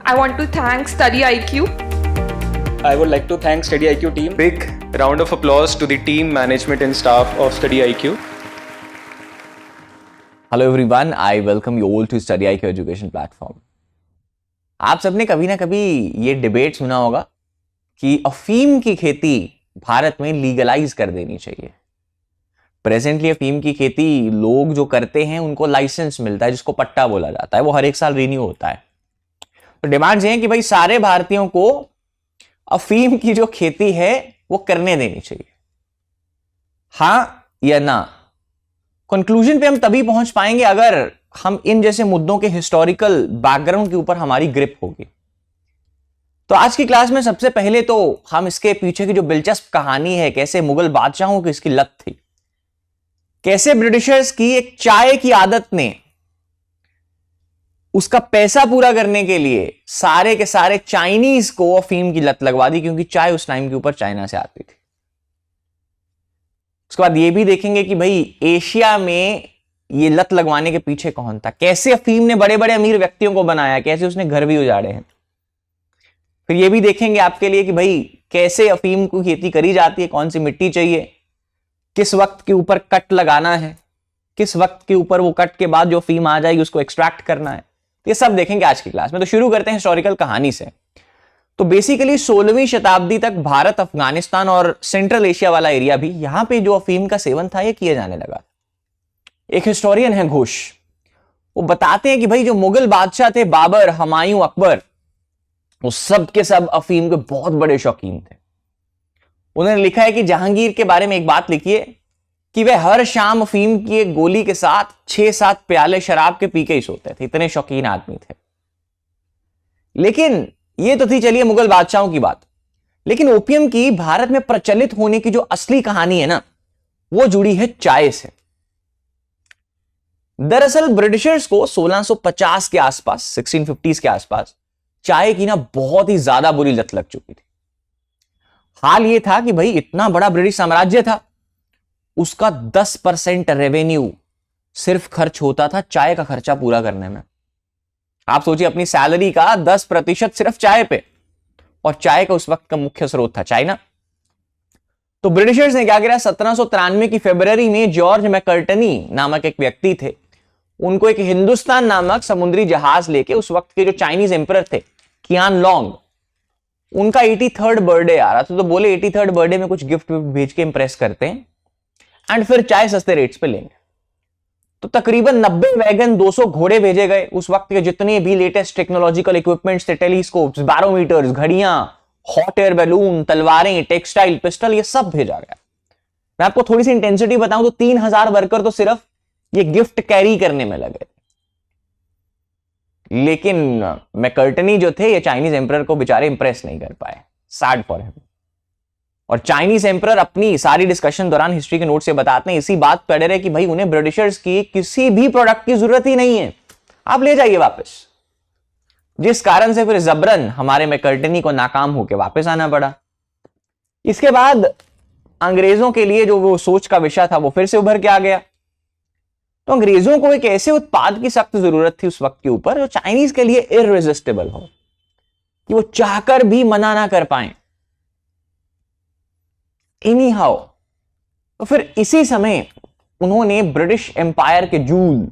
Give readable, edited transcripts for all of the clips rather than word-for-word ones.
I want to thank Study IQ. I would like to thank Study IQ team. Big round of applause to the team, management and staff of Study IQ. Hello everyone, I welcome you all to Study IQ education platform. आप सबने कभी ना कभी ये debate सुना होगा कि अफीम की खेती भारत में लीगलाइज कर देनी चाहिए। प्रेजेंटली अफीम की खेती लोग जो करते हैं उनको लाइसेंस मिलता है जिसको पट्टा बोला जाता है, वो हर एक साल रिन्यू होता है। तो डिमांड्स हैं कि भाई सारे भारतीयों को अफीम की जो खेती है वो करने देनी चाहिए, हां या ना। कंक्लूजन पे हम तभी पहुंच पाएंगे अगर हम इन जैसे मुद्दों के हिस्टोरिकल बैकग्राउंड के ऊपर हमारी ग्रिप होगी। तो आज की क्लास में सबसे पहले तो हम इसके पीछे की जो दिलचस्प कहानी है, कैसे मुगल बादशाहों की इसकी लत थी, कैसे ब्रिटिशर्स की एक चाय की आदत ने उसका पैसा पूरा करने के लिए सारे के सारे चाइनीज को अफीम की लत लगवा दी, क्योंकि चाय उस टाइम के ऊपर चाइना से आती थी। उसके बाद ये भी देखेंगे कि भाई एशिया में ये लत लगवाने के पीछे कौन था, कैसे अफीम ने बड़े बड़े अमीर व्यक्तियों को बनाया, कैसे उसने घर भी उजाड़े हैं। फिर ये भी देखेंगे आपके लिए कि भाई कैसे अफीम को खेती करी जाती है, कौन सी मिट्टी चाहिए, किस वक्त के ऊपर कट लगाना है, किस वक्त के ऊपर वो कट के बाद जो अफीम आ जाएगी उसको एक्सट्रैक्ट करना है। ये सब देखेंगे आज की क्लास में। तो शुरू करते हैं हिस्टोरिकल कहानी से। तो बेसिकली 16वीं शताब्दी तक भारत, अफगानिस्तान और सेंट्रल एशिया वाला एरिया भी, यहां पे जो अफीम का सेवन था ये किया जाने लगा। एक हिस्टोरियन है घोष, वो बताते हैं कि भाई जो मुगल बादशाह थे बाबर, हुमायूं, अकबर, वो सब के सब अफीम के बहुत बड़े शौकीन थे। उन्होंने लिखा है कि जहांगीर के बारे में एक बात लिखी है कि वह हर शाम अफीम की एक गोली के साथ 6-7 प्याले शराब के पी के ही सोते थे, इतने शौकीन आदमी थे। लेकिन ये तो थी चलिए मुगल बादशाहों की बात, लेकिन ओपियम की भारत में प्रचलित होने की जो असली कहानी है ना, वो जुड़ी है चाय से। दरअसल ब्रिटिशर्स को 1650 के आसपास, 1650s के आसपास चाय की ना बहुत ही ज्यादा बुरी लत लग चुकी थी। हाल ये था कि भाई इतना बड़ा ब्रिटिश साम्राज्य था, उसका 10% रेवेन्यू सिर्फ खर्च होता था चाय का खर्चा पूरा करने में। आप सोचिए अपनी सैलरी का 10% सिर्फ चाय पे, और चाय का उस वक्त का मुख्य स्रोत था चाइना। तो ब्रिटिशर्स ने क्या किया, 1793 की फरवरी में जॉर्ज मैकर्टनी नामक एक व्यक्ति थे, उनको एक हिंदुस्तान नामक समुद्री जहाज लेके उस वक्त के जो चाइनीज एम्परर थे कियान लोंग, उनका 83rd बर्थडे आ रहा था। तो बोले 83rd बर्थडे में कुछ गिफ्ट भेज के इंप्रेस करते हैं एंड फिर चाय सस्ते रेट्स पे लेंगे। तो तकरीबन 90 वैगन, 200 घोड़े भेजे गए। उस वक्त के जितने भी लेटेस्ट टेक्नोलॉजिकल इक्विपमेंट्स थे, टेलीस्कोप्स, बैरोमीटर्स, घड़ियां, हॉट एयर बैलून, तलवारें, टेक्सटाइल, पिस्टल, ये सब भेजा गया। मैं आपको थोड़ी सी इंटेंसिटी बताऊं तो 3000 वर्कर तो सिर्फ ये गिफ्ट कैरी करने में लगे। लेकिन मैकर्टनी जो थे ये चाइनीज एम्परर को बेचारे इंप्रेस नहीं कर पाए, सैड फॉर हिम। और चाइनीज एम्परर अपनी सारी डिस्कशन दौरान हिस्ट्री के नोट से बताते हैं, इसी बात पर अड़े रहे कि भाई उन्हें ब्रिटिशर्स की किसी भी प्रोडक्ट की जरूरत ही नहीं है, आप ले जाइए वापस। जिस कारण से फिर जबरन हमारे मैकर्टनी को नाकाम होकर वापस आना पड़ा। इसके बाद अंग्रेजों के लिए जो वो सोच का विषय था वो फिर से उभर के आ गया। तो अंग्रेजों को एक ऐसे उत्पाद की सख्त जरूरत थी उस वक्त के ऊपर जो चाइनीज के लिए इररेजिस्टिबल हो, कि वो चाहकर भी मना ना कर पाए। एनी हाउ, तो फिर इसी समय उन्होंने ब्रिटिश एम्पायर के जूल,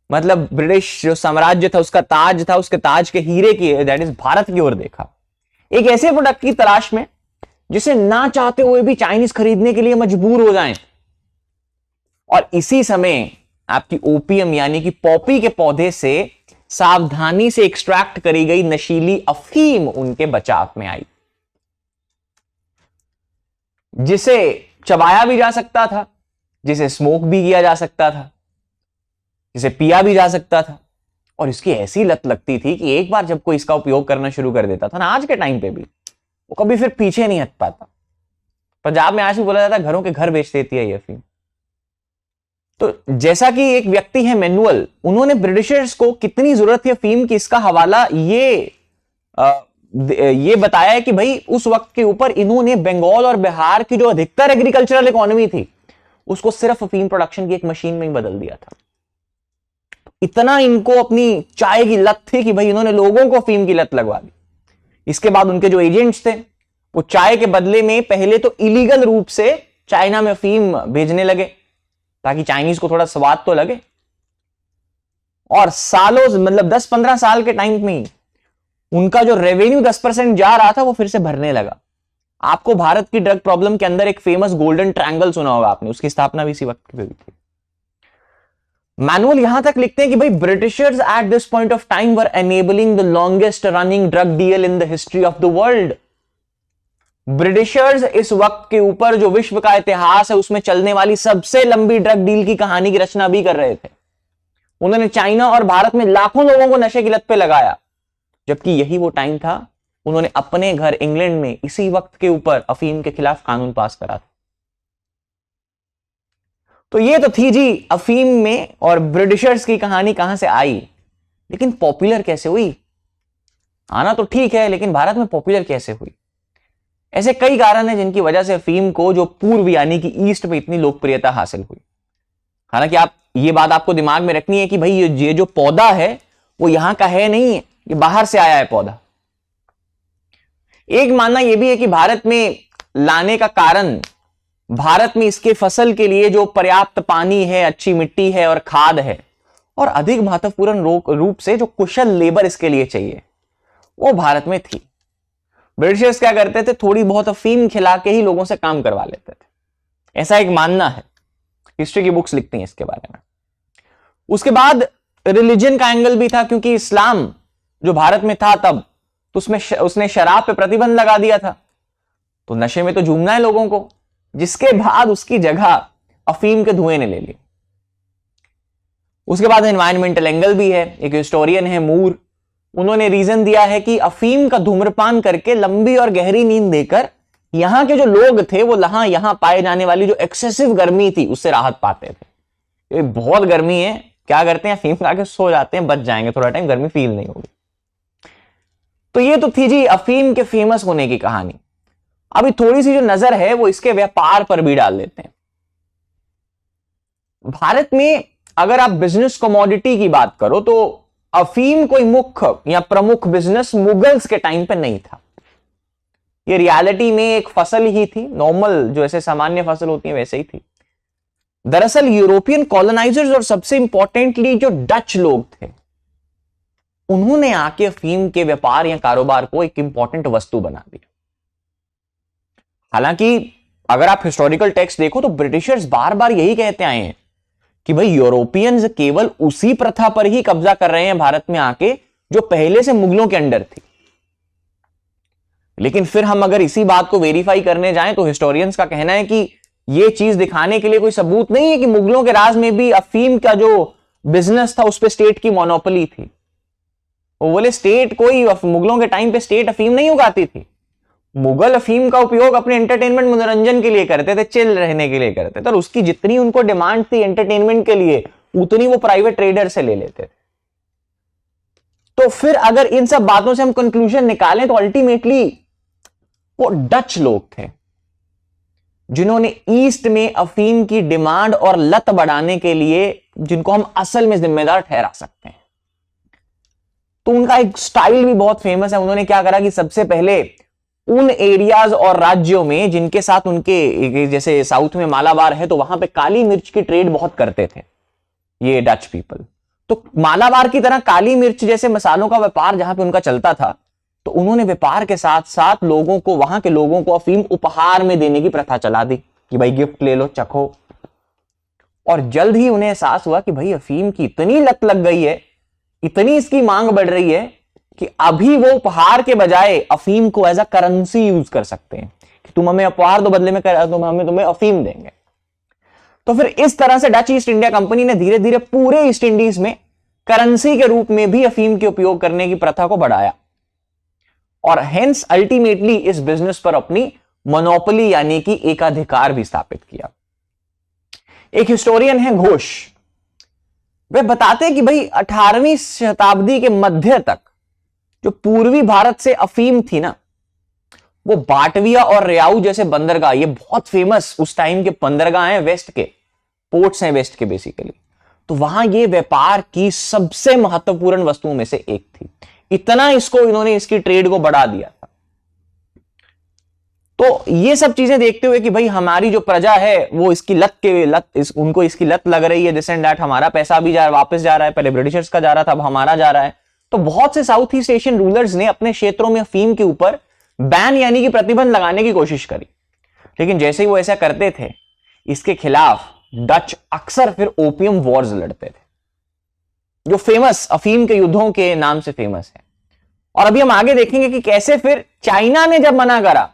मतलब ब्रिटिश जो साम्राज्य था उसका ताज था, उसके ताज के हीरे की, दैट इज भारत की ओर देखा, एक ऐसे प्रोडक्ट की तलाश में जिसे ना चाहते हुए भी चाइनीज खरीदने के लिए मजबूर हो जाएं। और इसी समय आपकी ओपियम यानी कि पॉपी के पौधे से सावधानी से एक्सट्रैक्ट करी गई नशीली अफीम उनके बचाव में आई, जिसे चबाया भी जा सकता था, जिसे स्मोक भी किया जा सकता था, जिसे पिया भी जा सकता था। और इसकी ऐसी लत लगती थी कि एक बार जब कोई इसका उपयोग करना शुरू कर देता था ना, आज के टाइम पे भी, वो कभी फिर पीछे नहीं हट पाता। पंजाब में आज भी बोला जाता है घरों के घर बेच देती है ये अफीम। तो जैसा कि एक व्यक्ति है मैनुअल, उन्होंने ब्रिटिशर्स को कितनी जरूरत थी अफीम की, इसका हवाला ये बताया है कि भाई उस वक्त के ऊपर इन्होंने बंगाल और बिहार की जो अधिकतर एग्रीकल्चरल इकोनॉमी थी उसको सिर्फ अफीम प्रोडक्शन की एक मशीन में ही बदल दिया था। इतना इनको अपनी चाय की लत थी कि भाई इन्होंने लोगों को अफीम की लत लगवा दी। इसके बाद उनके जो एजेंट्स थे वो चाय के बदले में पहले तो इलीगल रूप से चाइना में अफीम भेजने लगे ताकि चाइनीज को थोड़ा स्वाद तो लगे, और सालों मतलब 10-15 साल के टाइम में ही उनका जो रेवेन्यू 10% जा रहा था वो फिर से भरने लगा। आपको भारत की ड्रग प्रॉब्लम के अंदर एक फेमस गोल्डन ट्रायंगल सुना होगा आपने, उसकी स्थापना भी इसी वक्त पे हुई थी। मैनुअल यहां तक लिखते हैं कि भाई Britishers at this point of time were enabling the longest running drug deal in the history of the world. Britishers इस वक्त के ऊपर जो विश्व का इतिहास है उसमें चलने वाली सबसे लंबी ड्रग डील की कहानी की रचना भी कर रहे थे। उन्होंने चाइना और भारत में लाखों लोगों को नशे की लत पे लगाया, जबकि यही वो टाइम था उन्होंने अपने घर इंग्लैंड में इसी वक्त के ऊपर अफीम के खिलाफ कानून पास करा था। तो ये तो थी जी अफीम में और ब्रिटिशर्स की कहानी कहां से आई, लेकिन पॉपुलर कैसे हुई? आना तो ठीक है, लेकिन भारत में पॉपुलर कैसे हुई? ऐसे कई कारण हैं जिनकी वजह से अफीम को जो पूर्व यानी कि ईस्ट में इतनी लोकप्रियता हासिल हुई। हालांकि आप ये बात आपको दिमाग में रखनी है कि भाई ये जो पौधा है वो यहां का है नहीं है, ये बाहर से आया है पौधा। एक मानना यह भी है कि भारत में लाने का कारण भारत में इसके फसल के लिए जो पर्याप्त पानी है, अच्छी मिट्टी है और खाद है, और अधिक महत्वपूर्ण रूप से जो कुशल लेबर इसके लिए चाहिए वो भारत में थी। ब्रिटिशर्स क्या करते थे, थोड़ी बहुत अफीम खिला के ही लोगों से काम करवा लेते थे, ऐसा एक मानना है। हिस्ट्री की बुक्स लिखती हैं इसके बारे में। उसके बाद रिलीजन का एंगल भी था, क्योंकि इस्लाम जो भारत में था तब, तो उसने शराब पे प्रतिबंध लगा दिया था, तो नशे में तो झूमना है लोगों को, जिसके बाद उसकी जगह अफीम के धुएं ने ले ली। उसके बाद एनवायरमेंटल एंगल भी है। एक हिस्टोरियन है मूर, उन्होंने रीजन दिया है कि अफीम का धूम्रपान करके लंबी और गहरी नींद देकर यहां के जो लोग थे वो यहां पाए जाने वाली जो एक्सेसिव गर्मी थी उससे राहत पाते थे। ये बहुत गर्मी है, क्या करते हैं, अफीम खा के सो जाते हैं, बच जाएंगे, थोड़ा टाइम गर्मी फील नहीं होगी। तो ये तो थी जी अफीम के फेमस होने की कहानी। अभी थोड़ी सी जो नजर है वो इसके व्यापार पर भी डाल देते हैं। भारत में अगर आप बिजनेस कमोडिटी की बात करो तो अफीम कोई मुख्य या प्रमुख बिजनेस मुगल्स के टाइम पे नहीं था। ये रियलिटी में एक फसल ही थी, नॉर्मल जो ऐसे सामान्य फसल होती है वैसे ही थी। दरअसल यूरोपियन कॉलोनाइजर्स और सबसे इंपॉर्टेंटली जो डच लोग थे, उन्होंने आके अफीम के व्यापार या कारोबार को एक इंपॉर्टेंट वस्तु बना दिया। हालांकि अगर आप हिस्टोरिकल टेक्स्ट देखो तो ब्रिटिशर्स बार बार यही कहते आए हैं कि भाई यूरोपियंस केवल उसी प्रथा पर ही कब्जा कर रहे हैं भारत में आके जो पहले से मुगलों के अंडर थी। लेकिन फिर हम अगर इसी बात को वेरीफाई करने जाएं तो हिस्टोरियंस का कहना है कि यह चीज दिखाने के लिए कोई सबूत नहीं है कि मुगलों के राज में भी अफीम का जो बिजनेस था उस पर स्टेट की मोनोपोली थी। वो बोले स्टेट कोई मुगलों के टाइम पे स्टेट अफीम नहीं उगाती थी। मुगल अफीम का उपयोग अपने एंटरटेनमेंट मनोरंजन के लिए करते थे, चिल रहने के लिए करते थे, और उसकी जितनी उनको डिमांड थी एंटरटेनमेंट के लिए उतनी वो प्राइवेट ट्रेडर से ले लेते थे। तो फिर अगर इन सब बातों से हम कंक्लूजन निकालें तो अल्टीमेटली वो डच लोग थे जिन्होंने ईस्ट में अफीम की डिमांड और लत बढ़ाने के लिए, जिनको हम असल में जिम्मेदार ठहरा सकते हैं। तो उनका एक स्टाइल भी बहुत फेमस है। उन्होंने क्या करा कि सबसे पहले उन एरियाज और राज्यों में जिनके साथ उनके, जैसे साउथ में मालाबार है तो वहां पे काली मिर्च की ट्रेड बहुत करते थे ये डच पीपल। तो मालाबार की तरह काली मिर्च जैसे मसालों का व्यापार जहां पे उनका चलता था, तो उन्होंने व्यापार के साथ साथ लोगों को, वहां के लोगों को अफीम उपहार में देने की प्रथा चला दी कि भाई गिफ्ट ले लो, चखो। और जल्द ही उन्हें एहसास हुआ कि भाई अफीम की इतनी लत लग गई है, इतनी इसकी मांग बढ़ रही है कि अभी वो उपहार के बजाय अफीम को एज अ करेंसी यूज कर सकते हैं कि तुम हमें उपहार दो, बदले में हमें तुम्हें अफीम देंगे। तो फिर इस तरह से डच ईस्ट इंडिया कंपनी ने धीरे धीरे पूरे ईस्ट इंडीज में करेंसी के रूप में भी अफीम के उपयोग करने की प्रथा को बढ़ाया और हेंस अल्टीमेटली इस बिजनेस पर अपनी मोनोपोली यानी कि एकाधिकार भी स्थापित किया। एक हिस्टोरियन है घोष, वे बताते हैं कि भाई 18वीं शताब्दी के मध्य तक जो पूर्वी भारत से अफीम थी ना, वो बाटविया और रियाऊ जैसे बंदरगाह, ये बहुत फेमस उस टाइम के बंदरगाह हैं, वेस्ट के पोर्ट्स हैं वेस्ट के बेसिकली, तो वहां ये व्यापार की सबसे महत्वपूर्ण वस्तुओं में से एक थी। इतना इसको इन्होंने इसकी ट्रेड को बढ़ा दिया था। तो ये सब चीजें देखते हुए कि भाई हमारी जो प्रजा है वो इसकी उनको इसकी लत लग रही है, दिस एंड दैट, हमारा पैसा भी वापस जा रहा है, पहले ब्रिटिशर्स का जा रहा था, अब हमारा जा रहा है। तो बहुत से साउथ ईस्ट एशियन रूलर्स ने अपने क्षेत्रों में अफीम के ऊपर बैन यानी कि प्रतिबंध लगाने की कोशिश करी, लेकिन जैसे ही वो ऐसा करते थे, इसके खिलाफ डच अक्सर फिर ओपियम वॉर्स लड़ते थे, जो फेमस अफीम के युद्धों के नाम से फेमस है। और अभी हम आगे देखेंगे कि कैसे फिर चाइना ने जब मना करा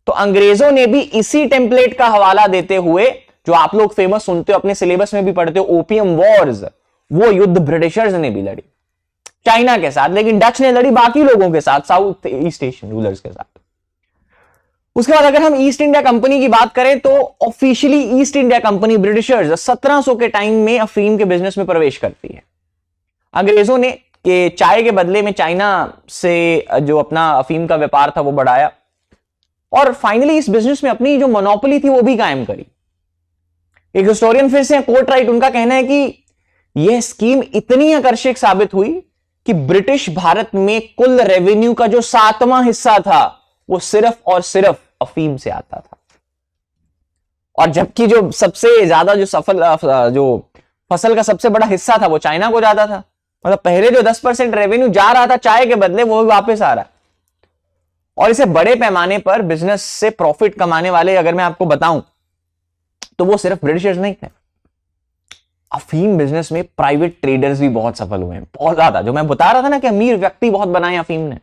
तो अंग्रेजों ने भी इसी टेम्पलेट का हवाला देते हुए, जो आप लोग फेमस सुनते हो, अपने सिलेबस में भी पढ़ते हो, ओपियम वॉर्स, वो युद्ध ब्रिटिशर्स ने भी लड़ी चाइना के साथ, लेकिन डच ने लड़ी बाकी लोगों के साथ, साउथ ईस्ट एशियन रूलर्स के साथ। उसके बाद अगर हम ईस्ट इंडिया कंपनी की बात करें तो officially east India company Britishers 1700 के टाइम में अफीम के बिजनेस में प्रवेश करती है। अंग्रेजों ने के चाय के बदले में चाइना से जो अपना अफीम का व्यापार था वो बढ़ाया, और फाइनली इस बिजनेस में अपनी जो मोनोपोली थी वो भी कायम करी। एक हिस्टोरियन फिर से कोट राइट, उनका कहना है कि यह स्कीम इतनी आकर्षक साबित हुई कि ब्रिटिश भारत में कुल रेवेन्यू का जो 7वां हिस्सा था वो सिर्फ और सिर्फ अफीम से आता था, और जबकि जो सबसे ज्यादा जो फसल का सबसे बड़ा हिस्सा था वो चाइना को जाता था। मतलब पहले जो 10% रेवेन्यू जा रहा था चाय के बदले, वो भी वापस आ रहा है। और इसे बड़े पैमाने पर बिजनेस से प्रॉफिट कमाने वाले अगर मैं आपको बताऊं तो वो सिर्फ ब्रिटिशर्स नहीं थे। अफीम बिजनेस में प्राइवेट ट्रेडर्स भी बहुत सफल हुए हैं, बहुत ज्यादा। जो मैं बता रहा था ना कि अमीर व्यक्ति बहुत बनाए अफीम ने,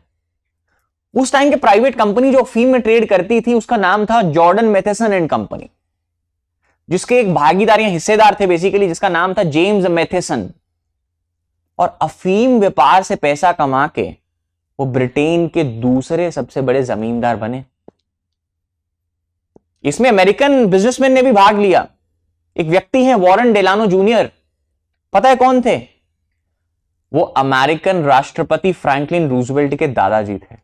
उस टाइम के प्राइवेट कंपनी जो अफीम में ट्रेड करती थी उसका नाम था जॉर्डन मैथेसन एंड कंपनी, जिसके एक भागीदार या हिस्सेदार थे बेसिकली, जिसका नाम था जेम्स मैथेसन। और अफीम व्यापार से पैसा कमा के वो ब्रिटेन के दूसरे सबसे बड़े जमींदार बने। इसमें अमेरिकन बिजनेसमैन ने भी भाग लिया। एक व्यक्ति हैं वॉरेन डेलानो जूनियर, पता है कौन थे? वो अमेरिकन राष्ट्रपति फ्रैंकलिन रूजवेल्ट के दादाजी थे।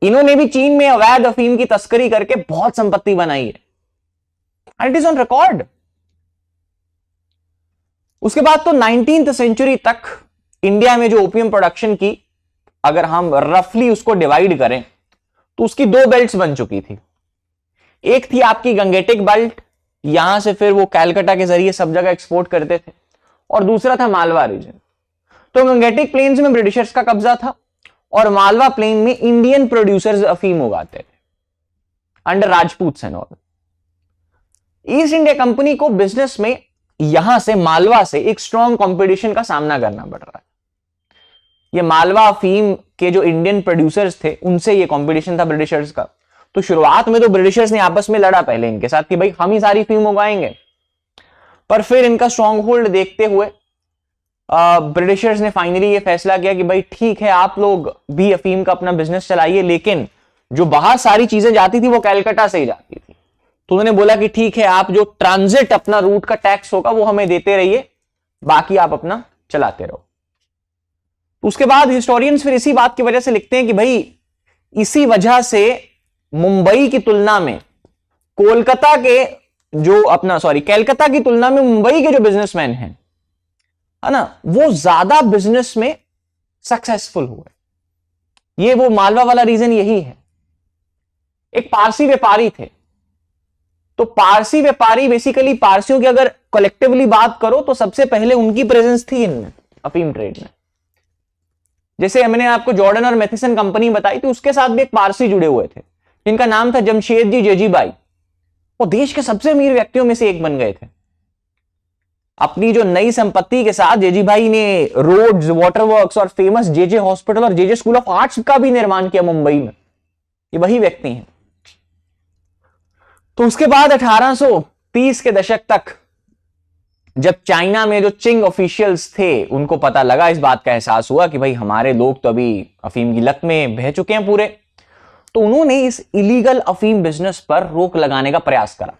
इन्होंने भी चीन में अवैध अफीम की तस्करी करके बहुत संपत्ति बनाई है, इट इज ऑन रिकॉर्ड। उसके बाद तो 19th सेंचुरी तक इंडिया में जो ओपियम प्रोडक्शन की, अगर हम रफली उसको डिवाइड करें तो उसकी 2 बेल्ट्स बन चुकी थी। एक थी आपकी गंगेटिक बेल्ट, यहां से फिर वो कैलकाटा के जरिए सब जगह एक्सपोर्ट करते थे, और दूसरा था मालवा रीजन। तो गंगेटिक प्लेन्स में ब्रिटिशर्स का कब्जा था, और मालवा प्लेन में इंडियन प्रोड्यूसर्स अफीम उगाते थे under Rajput and all. East India company को बिजनेस में यहां से मालवा से एक स्ट्रॉन्ग कंपटीशन का सामना करना पड़ रहा है। ये मालवा अफीम के जो इंडियन प्रोड्यूसर्स थे उनसे ये कंपटीशन था ब्रिटिशर्स का। तो शुरुआत में तो ब्रिटिशर्स ने आपस में लड़ा पहले इनके साथ कि भाई हम ही सारी अफीम उगाएंगे, पर फिर इनका स्ट्रॉन्ग होल्ड देखते हुए ब्रिटिशर्स ने फाइनली ये फैसला किया कि भाई ठीक है, आप लोग भी अफीम का अपना बिजनेस चलाइए, लेकिन जो बाहर सारी चीजें जाती थी वो कैलकाटा से ही जाती थी। तो उन्होंने बोला कि ठीक है, आप जो ट्रांजिट अपना रूट का टैक्स होगा वो हमें देते रहिए, बाकी आप अपना चलाते रहो। उसके बाद हिस्टोरियंस फिर इसी बात की वजह से लिखते हैं कि भाई इसी वजह से मुंबई की तुलना में कैलकाता की तुलना में मुंबई के जो बिजनेसमैन हैं, है ना, वो ज्यादा बिजनेस में सक्सेसफुल हुए। ये वो मालवा वाला रीजन यही है। एक पारसी व्यापारी थे, तो पारसी व्यापारी बेसिकली पारसियों की अगर कलेक्टिवली बात करो तो सबसे पहले उनकी प्रेजेंस थी इनमें, अफीम ट्रेड में। जैसे मैंने आपको जॉर्डन और मैथिसन कंपनी बताई थी, उसके साथ भी एक पारसी जुड़े हुए थे जिनका नाम था जमशेद जी जेजीबाई। वो देश के सबसे अमीर व्यक्तियों में से एक बन गए थे। अपनी जो नई संपत्ति के साथ जेजीबाई ने रोड्स, वाटर वर्क्स और फेमस जेजे हॉस्पिटल और जेजे स्कूल ऑफ आर्ट्स का भी निर्माण किया मुंबई में। ये वही व्यक्ति हैं। तो उसके बाद 1830 के दशक तक जब चाइना में जो चिंग ऑफिशियल्स थे उनको पता लगा, इस बात का एहसास हुआ कि भाई हमारे लोग तो अभी अफीम की लत में बह चुके हैं पूरे, तो उन्होंने इस इलीगल अफीम बिजनेस पर रोक लगाने का प्रयास करा।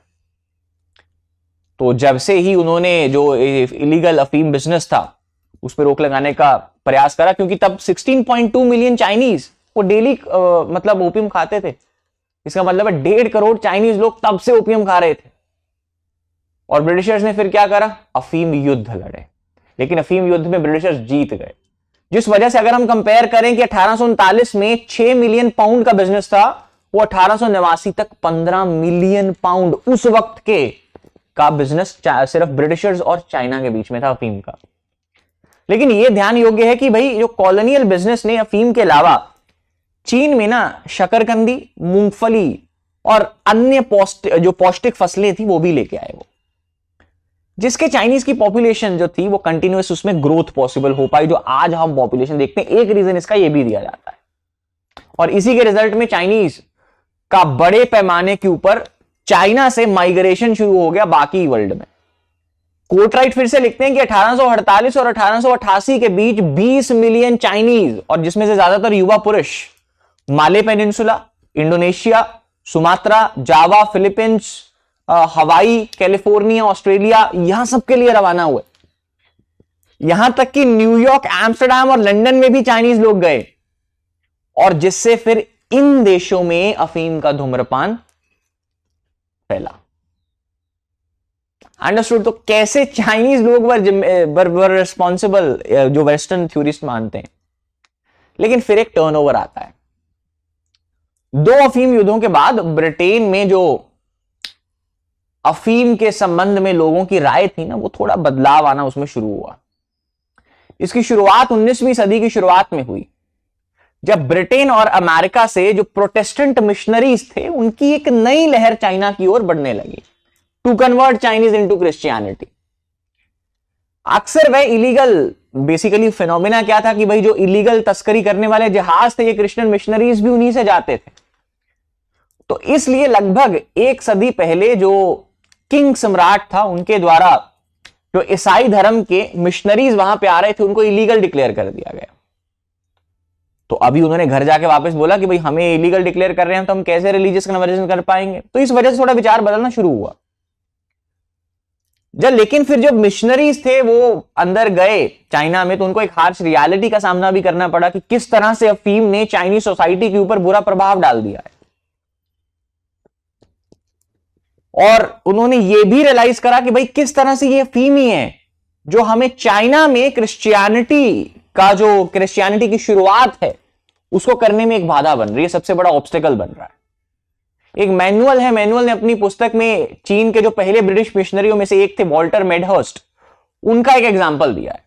तो जब से ही उन्होंने जो इलीगल अफीम बिजनेस था उस पर रोक लगाने का प्रयास करा, क्योंकि तब 16.2 मिलियन चाइनीज वो डेली मतलब ओपियम खाते थे। इसका मतलब है 1.5 करोड़ चाइनीज लोग तब से ओपियम खा रहे थे। और ब्रिटिशर्स ने फिर क्या करा, अफीम युद्ध लड़े, लेकिन अफीम युद्ध में ब्रिटिशर्स जीत गए, जिस वजह से अगर हम कंपेयर करें कि 1839 में 6 मिलियन पाउंड का बिजनेस था, वो 1889 तक 15 मिलियन पाउंड उस वक्त के का बिजनेस सिर्फ ब्रिटिशर्स और चाइना के बीच में था अफीम का। लेकिन यह ध्यान योग्य है कि भाई जो कॉलोनियल बिजनेस ने अफीम के अलावा चीन में ना शकरकंदी, मूंगफली और अन्य जो पौष्टिक फसलें थी वो भी लेके आए वो, जिसके चाइनीज की पॉपुलेशन जो थी वो कंटिन्यूअस उसमें ग्रोथ पॉसिबल हो पाई, जो आज हम पॉपुलेशन देखते हैं। एक रीजन इसका ये भी दिया जाता है, और इसी के रिजल्ट में चाइनीज का बड़े पैमाने के ऊपर चाइना से माइग्रेशन शुरू हो गया बाकी वर्ल्ड में। कोर्टराइट फिर से लिखते हैं कि 1848 और 1888 के बीच 20 मिलियन चाइनीज, और जिसमें से ज्यादातर युवा पुरुष, माले पेनिनसुला, इंडोनेशिया, सुमात्रा, जावा, फिलीपींस, हवाई, कैलिफोर्निया, ऑस्ट्रेलिया, यहां सबके लिए रवाना हुए। यहां तक कि न्यूयॉर्क, एम्स्टर्डम और लंदन में भी चाइनीज लोग गए, और जिससे फिर इन देशों में अफीम का धूम्रपान फैला। अंडरस्टूड? तो कैसे चाइनीज लोग वर रिस्पॉन्सिबल, जो वेस्टर्न थ्योरिस्ट मानते हैं। लेकिन फिर एक टर्नओवर आता है। 2 अफीम युद्धों के बाद ब्रिटेन में जो अफीम के संबंध में लोगों की राय थी ना, वो थोड़ा बदलाव आना उसमें शुरू हुआ। इसकी शुरुआत 19वीं सदी की शुरुआत में हुई, जब ब्रिटेन और अमेरिका से जो प्रोटेस्टेंट मिशनरीज थे उनकी एक नई लहर चाइना की ओर बढ़ने लगी, to convert Chinese into Christianity. अक्सर वह इलीगल, बेसिकली फिनोमिना क्या था कि भाई जो इलीगल तस्करी करने वाले जहाज थे, ये क्रिश्चियन मिशनरीज भी उन्हीं से जाते थे। तो इसलिए लगभग 1 सदी पहले जो किंग सम्राट था, उनके द्वारा जो ईसाई धर्म के मिशनरीज वहां पे आ रहे थे उनको इलीगल डिक्लेयर कर दिया गया। तो अभी उन्होंने घर जाके वापस बोला कि भाई हमें इलीगल डिक्लेयर कर रहे हैं तो हम कैसे रिलीजियस कन्वर्जन कर पाएंगे। तो इस वजह से थोड़ा विचार बदलना शुरू हुआ। लेकिन फिर जब मिशनरीज थे वो अंदर गए चाइना में, तो उनको एक हार्श रियलिटी का सामना भी करना पड़ा कि किस तरह से अफीम ने चाइनीज सोसाइटी के ऊपर बुरा प्रभाव डाल दिया है। और उन्होंने ये भी रियलाइज करा कि भाई किस तरह से ये अफीम ही है जो हमें चाइना में क्रिश्चियनिटी की शुरुआत है उसको करने में एक बाधा बन रही है, सबसे बड़ा ऑब्स्टेकल बन रहा है। एक मैनुअल है, मैनुअल ने अपनी पुस्तक में चीन के जो पहले ब्रिटिश मिशनरियों में से एक थे वॉल्टर मेडहर्स्ट, उनका एक एग्जांपल दिया है।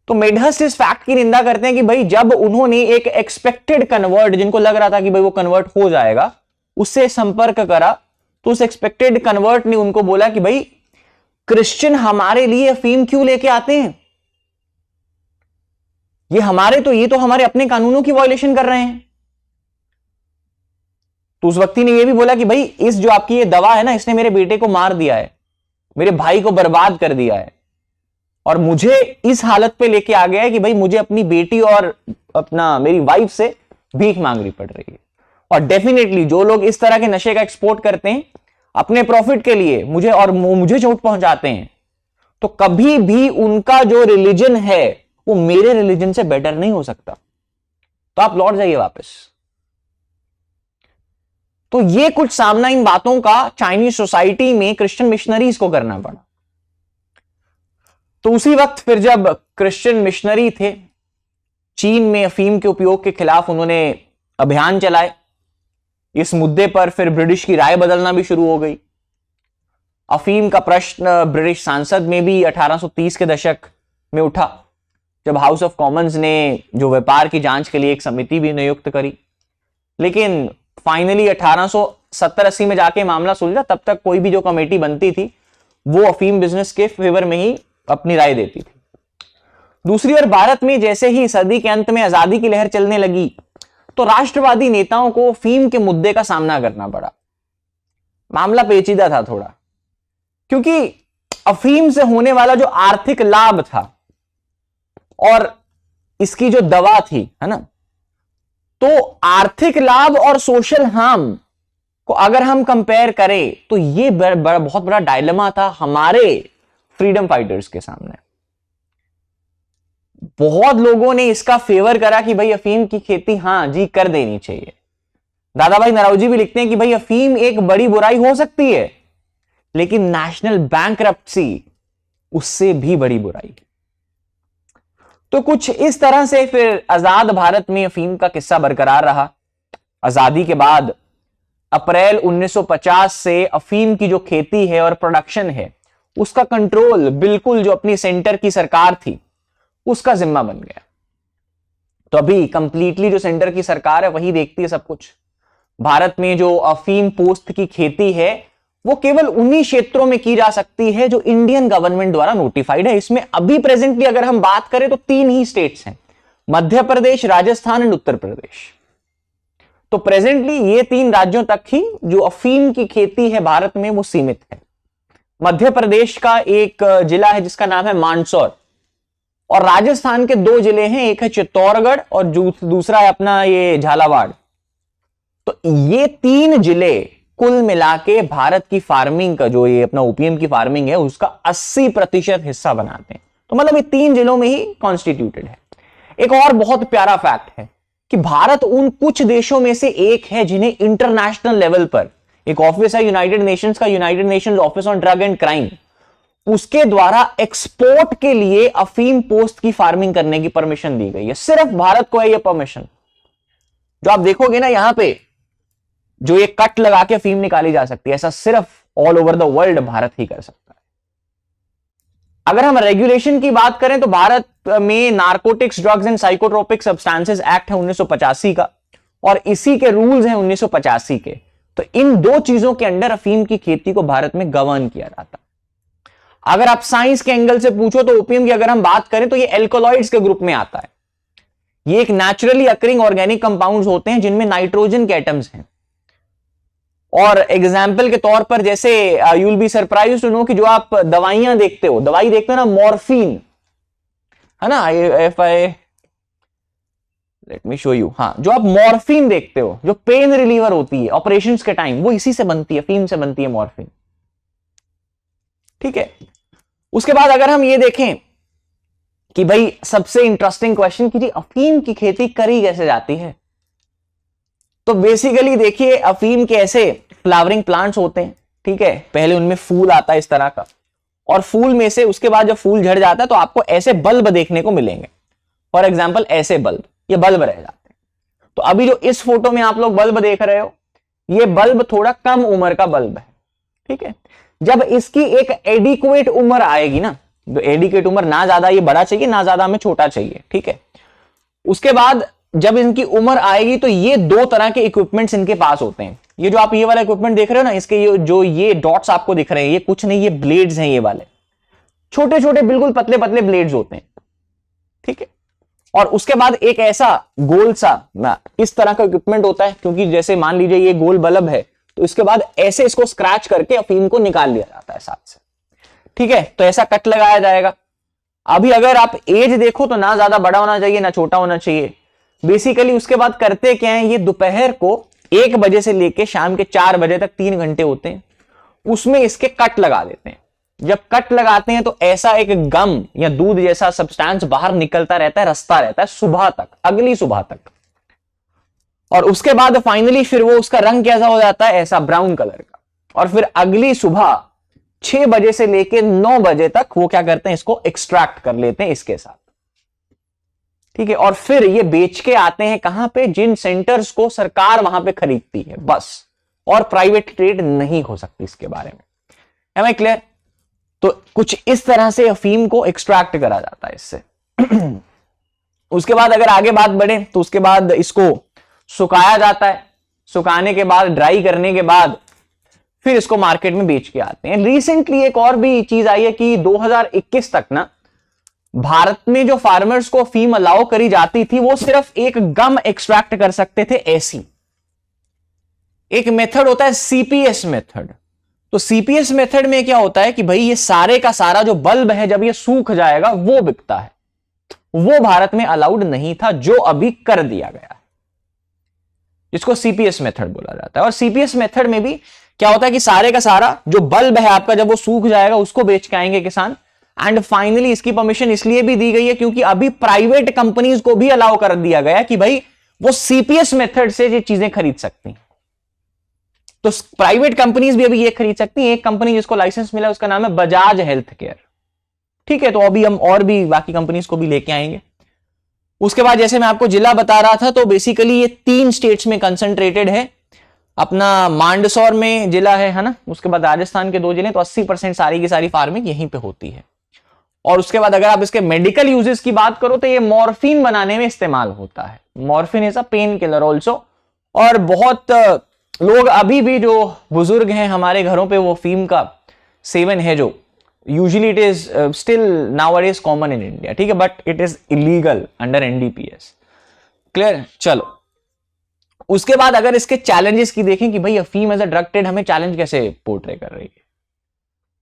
तो मेडहर्स्ट इस फैक्ट की निंदा करते हैं कि भाई जब उन्होंने एक एक्सपेक्टेड कन्वर्ट, जिनको लग रहा था कि भाई वो कन्वर्ट हो जाएगा, उससे संपर्क करा, तो उस एक्सपेक्टेड कन्वर्ट ने उनको बोला कि भाई क्रिश्चियन हमारे लिए अफीम क्यों लेके आते हैं, ये तो हमारे अपने कानूनों की वायलेशन कर रहे हैं। तो उस व्यक्ति ने यह भी बोला कि भाई इस जो आपकी ये दवा है ना, इसने मेरे बेटे को मार दिया है, मेरे भाई को बर्बाद कर दिया है, और मुझे इस हालत पे लेके आ गया है कि भाई मुझे अपनी बेटी और मेरी वाइफ से भीख मांगनी पड़ रही है। और डेफिनेटली जो लोग इस तरह के नशे का एक्सपोर्ट करते हैं अपने प्रॉफिट के लिए, मुझे चोट पहुंचाते हैं, तो कभी भी उनका जो रिलीजन है वो मेरे रिलीजन से बेटर नहीं हो सकता। तो आप लौट जाइए वापस। तो ये कुछ सामना इन बातों का चाइनीज सोसाइटी में क्रिश्चियन मिशनरीज को करना पड़ा। तो उसी वक्त फिर जब क्रिश्चियन मिशनरी थे चीन में अफीम के उपयोग के खिलाफ उन्होंने अभियान चलाए, इस मुद्दे पर फिर ब्रिटिश की राय बदलना भी शुरू हो गई। अफीम का प्रश्न ब्रिटिश संसद में भी 1830 के दशक में उठा, जब हाउस ऑफ कॉमन्स ने जो व्यापार की जांच के लिए एक समिति भी नियुक्त करी। लेकिन फाइनली 1870-80 में जाके मामला सुलझा। तब तक कोई भी जो कमेटी बनती थी वो अफीम बिजनेस के फेवर में ही अपनी राय देती थी। दूसरी ओर भारत में जैसे ही सदी के अंत में आजादी की लहर चलने लगी, तो राष्ट्रवादी नेताओं को अफीम के मुद्दे का सामना करना पड़ा। मामला पेचीदा था थोड़ा, क्योंकि अफीम से होने वाला जो आर्थिक लाभ था और इसकी जो दवा थी, है ना, तो आर्थिक लाभ और सोशल हार्म को अगर हम कंपेयर करें तो ये बहुत बड़ा डायलेमा था हमारे फ्रीडम फाइटर्स के सामने। बहुत लोगों ने इसका फेवर करा कि भाई अफीम की खेती हां जी कर देनी चाहिए। दादा भाई नरौजी भी लिखते हैं कि भाई अफीम एक बड़ी बुराई हो सकती है, लेकिन नेशनल बैंकरप्सी उससे भी बड़ी बुराई। तो कुछ इस तरह से फिर आजाद भारत में अफीम का किस्सा बरकरार रहा। आजादी के बाद अप्रैल 1950 से अफीम की जो खेती है और प्रोडक्शन है उसका कंट्रोल बिल्कुल जो अपनी सेंटर की सरकार थी उसका जिम्मा बन गया। तो अभी कंप्लीटली जो सेंटर की सरकार है वही देखती है सब कुछ। भारत में जो अफीम पोस्त की खेती है वो केवल उन्हीं क्षेत्रों में की जा सकती है जो इंडियन गवर्नमेंट द्वारा नोटिफाइड है। इसमें अभी प्रेजेंटली अगर हम बात करें तो 3 ही स्टेट्स हैं, मध्य प्रदेश, राजस्थान एंड उत्तर प्रदेश। तो प्रेजेंटली ये 3 राज्यों तक ही जो अफीम की खेती है भारत में वो सीमित है। मध्य प्रदेश का एक जिला है जिसका नाम है मांदसौर, और राजस्थान के 2 जिले हैं, एक है चित्तौड़गढ़ और दूसरा है अपना ये झालावाड़। तो ये 3 जिले कुल मिला के भारत की फार्मिंग का जो ये अपना ओपीएम की फार्मिंग है उसका 80% हिस्सा बनाते हैं। तो मतलब ये 3 जिलों में ही कॉन्स्टिट्यूटेड है। एक और बहुत प्यारा फैक्ट है कि भारत उन कुछ देशों में से एक है जिन्हें इंटरनेशनल लेवल पर एक ऑफिस है यूनाइटेड नेशंस का, United Nations office on drug and crime, उसके द्वारा एक्सपोर्ट के लिए अफीम पोस्त की फार्मिंग करने की परमिशन दी गई है। सिर्फ भारत को है यह परमिशन। जो आप देखोगे ना यहां पे जो ये कट लगा के अफीम निकाली जा सकती है, ऐसा सिर्फ all over the world Bharat ही कर सकता है। अगर हम रेगुलेशन की बात करें तो भारत में narcotics, drugs and psychotropic substances act है 1985 का, और इसी के रूल्स हैं 1985 के। तो इन 2 चीजों के अंडर अफीम की खेती को भारत में गवर्न किया जाता है। अगर आप साइंस के एंगल से पूछो तो ओपीएम की अगर हम बात करें तो ये एल्कोलॉइड्स के ग्रुप में आता है। ये एक नेचुरली अकरिंग ऑर्गेनिक कंपाउंड्स होते हैं जिनमें नाइट्रोजन के एटम्स हैं। और एग्जाम्पल के तौर पर जैसे you will be surprised to know कि जो आप दवाइयां देखते हो, दवाई देखते हो ना, मॉर्फिन है ना, F I let me show you, हाँ, जो आप मॉर्फिन देखते हो जो पेन रिलीवर होती है ऑपरेशंस के टाइम, वो इसी से बनती है, अफीम से बनती है मॉर्फिन। ठीक है। उसके बाद अगर हम ये देखें कि भाई सबसे इंटरेस्टिंग क्वेश्चन कि जी अफीम की खेती करी कैसे जाती है, तो बेसिकली देखिए अफीम के ऐसे फ्लावरिंग प्लांट्स होते हैं। ठीक है, पहले उनमें फूल आता है इस तरह का, और फूल में से उसके बाद जब फूल झड़ जाता है तो आपको ऐसे बल्ब देखने को मिलेंगे। फॉर एग्जाम्पल ऐसे बल्ब, ये बल्ब रह जाते हैं। तो अभी जो इस फोटो में आप लोग बल्ब देख रहे हो, ये बल्ब थोड़ा कम उम्र का बल्ब है। ठीक है, जब इसकी एक एडिक्वेट उम्र आएगी ना, जो एडिक्वेट उम्र, ना ज्यादा ये बड़ा चाहिए ना ज्यादा हमें छोटा चाहिए। ठीक है, उसके बाद जब इनकी उम्र आएगी तो ये 2 तरह के इक्विपमेंट्स इनके पास होते हैं। ये जो आप ये वाला इक्विपमेंट देख रहे हो ना, इसके जो ये डॉट्स आपको दिख रहे हैं, ये कुछ नहीं, ये ब्लेड्स हैं, ये वाले छोटे छोटे बिल्कुल पतले पतले ब्लेड्स होते हैं। ठीक है, और उसके बाद एक ऐसा गोल सा इस तरह का इक्विपमेंट होता है, क्योंकि जैसे मान लीजिए ये गोल बल्ब है तो इसके बाद ऐसे इसको स्क्रैच करके अफीम को निकाल लिया जाता है साथ से। ठीक है, तो ऐसा कट लगाया जाएगा। अभी अगर आप एज देखो तो ना ज्यादा बड़ा होना चाहिए ना छोटा होना चाहिए। बेसिकली उसके बाद करते क्या है, ये दोपहर को 1 बजे से लेके शाम के 4 बजे तक 3 घंटे होते हैं, उसमें इसके कट लगा देते हैं। जब कट लगाते हैं तो ऐसा एक गम या दूध जैसा सब्सटेंस बाहर निकलता रहता है, रसता रहता है सुबह तक, अगली सुबह तक। और उसके बाद फाइनली फिर वो उसका रंग कैसा हो जाता है, ऐसा ब्राउन कलर का। और फिर अगली सुबह 6 बजे से लेके 9 बजे तक वो क्या करते हैं, इसको एक्सट्रैक्ट कर लेते हैं इसके साथ। ठीक है, और फिर ये बेच के आते हैं कहां पे, जिन सेंटर्स को सरकार वहां पे खरीदती है बस, और प्राइवेट ट्रेड नहीं हो सकती इसके बारे में। Am I clear? तो कुछ इस तरह से अफीम को एक्सट्रैक्ट करा जाता है इससे। उसके बाद अगर आगे बात बढ़े तो उसके बाद इसको सुखाया जाता है। सुखाने के बाद, ड्राई करने के बाद फिर इसको मार्केट में बेच के आते हैं। रिसेंटली एक और भी चीज आई है कि 2021 तक ना भारत में जो फार्मर्स को अफीम अलाउ करी जाती थी वो सिर्फ एक गम एक्सट्रैक्ट कर सकते थे। ऐसी एक मेथड होता है सीपीएस मेथड। तो सीपीएस मेथड में क्या होता है कि भाई ये सारे का सारा जो बल्ब है जब ये सूख जाएगा वो बिकता है, वो भारत में अलाउड नहीं था, जो अभी कर दिया गया है, जिसको सीपीएस मेथड बोला जाता है। और सीपीएस मेथड में भी क्या होता है कि सारे का सारा जो बल्ब है आपका जब वो सूख जाएगा उसको बेच के आएंगे किसान। एंड फाइनली इसकी परमिशन इसलिए भी दी गई है क्योंकि अभी प्राइवेट कंपनीज को भी अलाउ कर दिया गया कि भाई वो सीपीएस मेथड से ये चीजें खरीद सकती हैं। तो प्राइवेट कंपनीज भी अभी ये खरीद सकती हैं। एक कंपनी जिसको लाइसेंस मिला उसका नाम है बजाज हेल्थ केयर, ठीक है। तो अभी हम और भी बाकी कंपनीज को भी लेके आएंगे। उसके बाद जैसे मैं आपको जिला बता रहा था, तो बेसिकली ये 3 स्टेट्स में कंसंट्रेटेड है। अपना मांडसौर में जिला है ना, उसके बाद राजस्थान के 2 जिले, तो 80% सारी की सारी फार्मिंग यहीं पे होती है। और उसके बाद अगर आप इसके मेडिकल यूजेस की बात करो तो ये मॉर्फिन बनाने में इस्तेमाल होता है। Morphine is a pain killer also. और बहुत लोग अभी भी जो बुजुर्ग हैं हमारे घरों पे वो फीम का सेवन है, जो usually it is still nowadays common in India, ठीक है, but it is illegal under NDPS. Clear? चलो, उसके बाद अगर इसके चैलेंजेस की देखें कि भाई अफीम एज अ ड्रग ट्रेड हमें चैलेंज कैसे पोर्ट्रे कर रही है,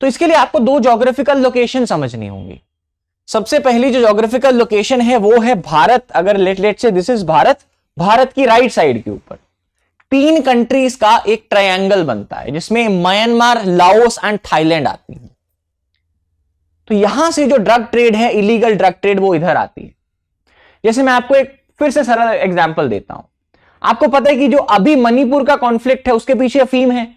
तो इसके लिए आपको 2 ज्योग्राफिकल लोकेशन समझनी होंगी। सबसे पहली जो ज्योग्राफिकल लोकेशन है वो है भारत। अगर लेट से दिस इज भारत की राइट साइड के ऊपर 3 कंट्रीज का एक ट्रायंगल बनता है जिसमें म्यांमार, लाओस एंड थाईलैंड आती है। तो यहां से जो ड्रग ट्रेड है, इलीगल ड्रग ट्रेड, वो इधर आती है। जैसे मैं आपको एक फिर से सरल एग्जांपल देता हूं। आपको पता है कि जो अभी मणिपुर का कॉन्फ्लिक्ट है उसके पीछे अफीम है।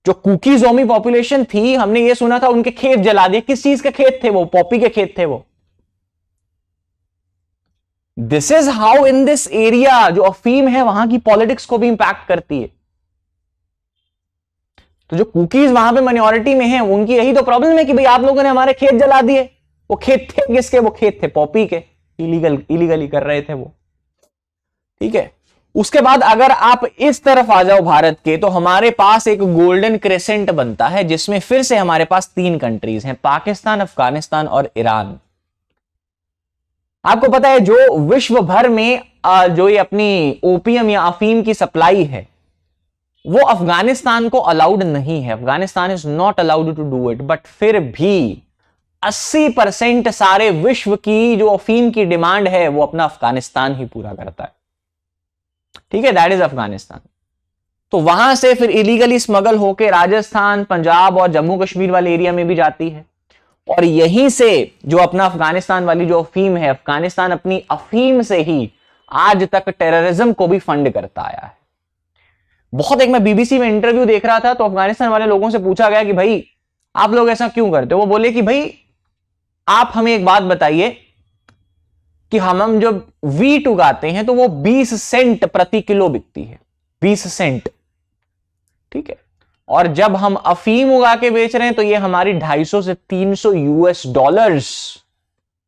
जो कुकी जोमी पॉपुलेशन थी, हमने ये सुना था उनके खेत जला दिए। किस चीज के खेत थे वो? पॉपी के खेत थे वो। This is how in this area जो अफीम है वहां की पॉलिटिक्स को भी इंपैक्ट करती है। तो जो कुकीज वहां पे माइनॉरिटी में हैं, उनकी यही तो प्रॉब्लम है कि भाई आप लोगों ने हमारे खेत जला दिए। वो खेत थे किसके? वो खेत थे पॉपी के। इलीगली कर रहे थे वो, ठीक है। उसके बाद अगर आप इस तरफ आ जाओ भारत के, तो हमारे पास एक गोल्डन क्रेसेंट बनता है जिसमें फिर से हमारे पास 3 कंट्रीज हैं, पाकिस्तान, अफगानिस्तान और ईरान। आपको पता है जो विश्व भर में जो ये अपनी ओपियम या अफीम की सप्लाई है वो अफगानिस्तान को अलाउड नहीं है। Afghanistan is not allowed to do it, but फिर भी 80% सारे विश्व की जो अफीम की डिमांड है वो अपना अफगानिस्तान ही पूरा करता है, ठीक है। That is Afghanistan. तो वहां से फिर इलीगली स्मगल होकर राजस्थान, पंजाब और जम्मू कश्मीर वाले एरिया में भी जाती है। और यहीं से जो अपना अफगानिस्तान वाली जो अफीम है, अफगानिस्तान अपनी अफीम से ही आज तक टेररिज्म को भी फंड करता आया है। बहुत एक मैं बीबीसी में इंटरव्यू देख रहा था, तो अफगानिस्तान वाले लोगों से पूछा गया कि भाई आप लोग ऐसा क्यों करते हो? वो बोले कि भाई आप हमें एक बात बताइए कि हम जब वीट उगाते हैं तो वो 20 सेंट प्रति किलो बिकती है, 20 सेंट, ठीक है। और जब हम अफीम उगा के बेच रहे हैं तो ये हमारी 250 से 300 यूएस डॉलर्स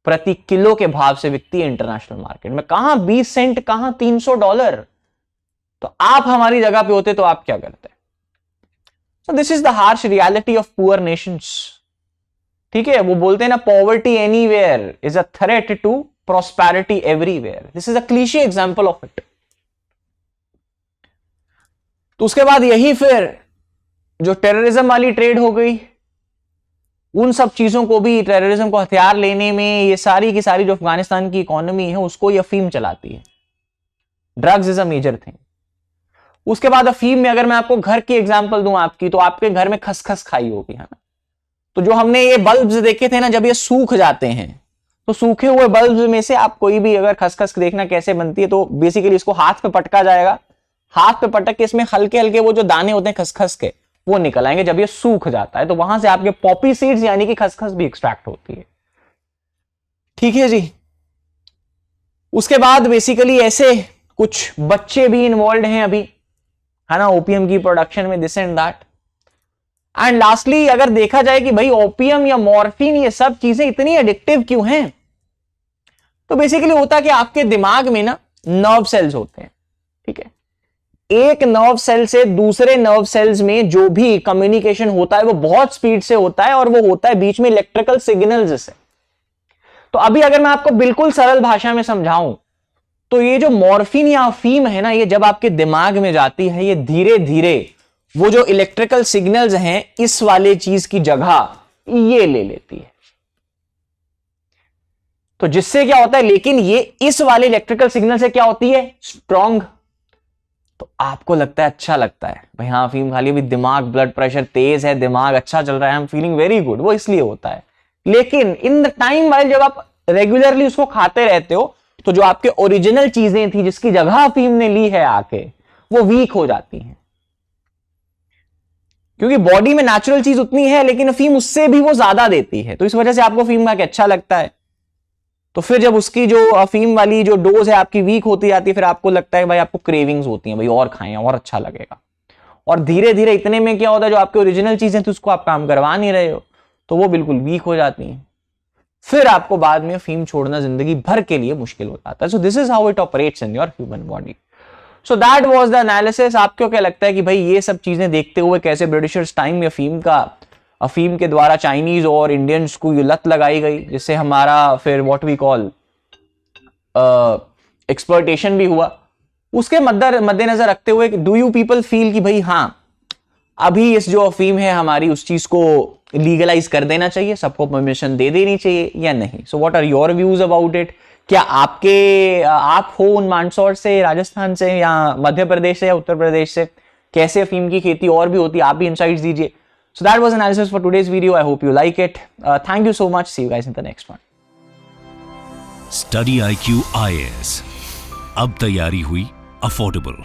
प्रति किलो के भाव से बिकती है इंटरनेशनल मार्केट में। कहां 20 सेंट, कहां 300 डॉलर। तो आप हमारी जगह पे होते तो आप क्या करते? So this is the harsh reality of poor nations, ठीक है। वो बोलते हैं ना, poverty anywhere is a threat to prosperity everywhere. This is a cliche example of it. तो उसके बाद यही फिर जो टेररिज्म वाली ट्रेड हो गई, उन सब चीजों को भी, टेररिज्म को हथियार लेने में ये सारी की सारी जो अफगानिस्तान की इकोनॉमी है उसको ये अफीम चलाती है। Drugs is a major thing. उसके बाद अफीम में अगर मैं आपको घर की एग्जांपल दूं आपकी, तो आपके घर में खसखस खाई होगी, है ना। तो जो हमने ये बल्ब्स देखे थे ना, जब ये सूख जाते हैं तो सूखे हुए बल्ब्स में से आप कोई भी अगर खसखस देखना कैसे बनती है, तो बेसिकली इसको हाथ पे पटका जाएगा। हाथ पे पटक के इसमें हल्के हल्के वो जो दाने होते हैं खसखस के वो निकल आएंगे। जब ये सूख जाता है तो वहां से आपके पॉपी सीड्स यानी कि खसखस भी एक्सट्रैक्ट होती है, ठीक है जी। उसके बाद बेसिकली ऐसे कुछ बच्चे भी इन्वॉल्व हैं अभी, है ना, ओपीएम की प्रोडक्शन में, this and that. And lastly अगर देखा जाए कि भाई ओपीएम या मॉर्फिन ये सब चीजें इतनी एडिक्टिव क्यों हैं, तो बेसिकली होता कि आपके दिमाग में ना नर्व सेल्स होते हैं, ठीक है। एक नर्व सेल से दूसरे नर्व सेल्स में जो भी कम्युनिकेशन होता है वो बहुत स्पीड से होता है, और वो होता है बीच में इलेक्ट्रिकल सिग्नल्स से। तो अभी अगर मैं आपको बिल्कुल सरल भाषा में समझाऊं, तो ये जो मॉर्फिन या अफीम है ना, ये जब आपके दिमाग में जाती है, ये धीरे धीरे वो जो इलेक्ट्रिकल सिग्नल्स हैं इस वाले चीज की जगह ये ले लेती है। तो जिससे क्या होता है, लेकिन ये इस वाले इलेक्ट्रिकल सिग्नल से क्या होती है, स्ट्रॉन्ग। तो आपको लगता है, अच्छा लगता है भाई, हाँ अफीम खा ली, अभी दिमाग, ब्लड प्रेशर तेज है, दिमाग अच्छा चल रहा है, I am feeling very good, वो इसलिए होता है। लेकिन इन द टाइम वाइल जब आप रेगुलरली उसको खाते रहते हो, तो जो आपके ओरिजिनल चीजें थी जिसकी जगह अफीम ने ली है आके, वो वीक हो जाती हैं। क्योंकि बॉडी में नेचुरल चीज उतनी है लेकिन अफीम उससे भी वो ज्यादा देती है, तो इस वजह से आपको अफीम खा के अच्छा लगता है। तो फिर जब उसकी जो अफीम वाली जो डोज है आपकी वीक होती जाती है, फिर आपको लगता है भाई आपको क्रेविंग्स होती हैं, भाई और खाएं और अच्छा लगेगा। और धीरे धीरे इतने में क्या होता है, जो आपकी ओरिजिनल चीजें थी उसको आप काम करवा नहीं रहे हो, तो वो बिल्कुल वीक हो जाती हैं। फिर आपको बाद में अफीम छोड़ना जिंदगी भर के लिए मुश्किल हो जाता है। सो this is how it operates in your human body. So that was the analysis. आपको क्या लगता है कि भाई ये सब चीजें देखते हुए कैसे ब्रिटिशर्स टाइम में अफीम के द्वारा चाइनीज और इंडियंस को ये लत लगाई गई, जिससे हमारा फिर व्हाट वी कॉल एक्सप्लॉयटेशन भी हुआ। उसके मद्देनजर रखते हुए डू यू पीपल फील कि भाई हाँ अभी इस जो अफीम है हमारी उस चीज को लीगलाइज कर देना चाहिए, सबको परमिशन दे देनी चाहिए या नहीं? So what are your views about it? क्या आप हो उन मांडसौर से, राजस्थान से या मध्य प्रदेश से या उत्तर प्रदेश से, कैसे अफीम की खेती और भी होती है, आप भी इनसाइट्स दीजिए। So that was analysis for today's video. I hope you like it. Thank you so much. See you guys in the next one. Study IQ IAS, अब तैयारी हुई अफोर्डेबल।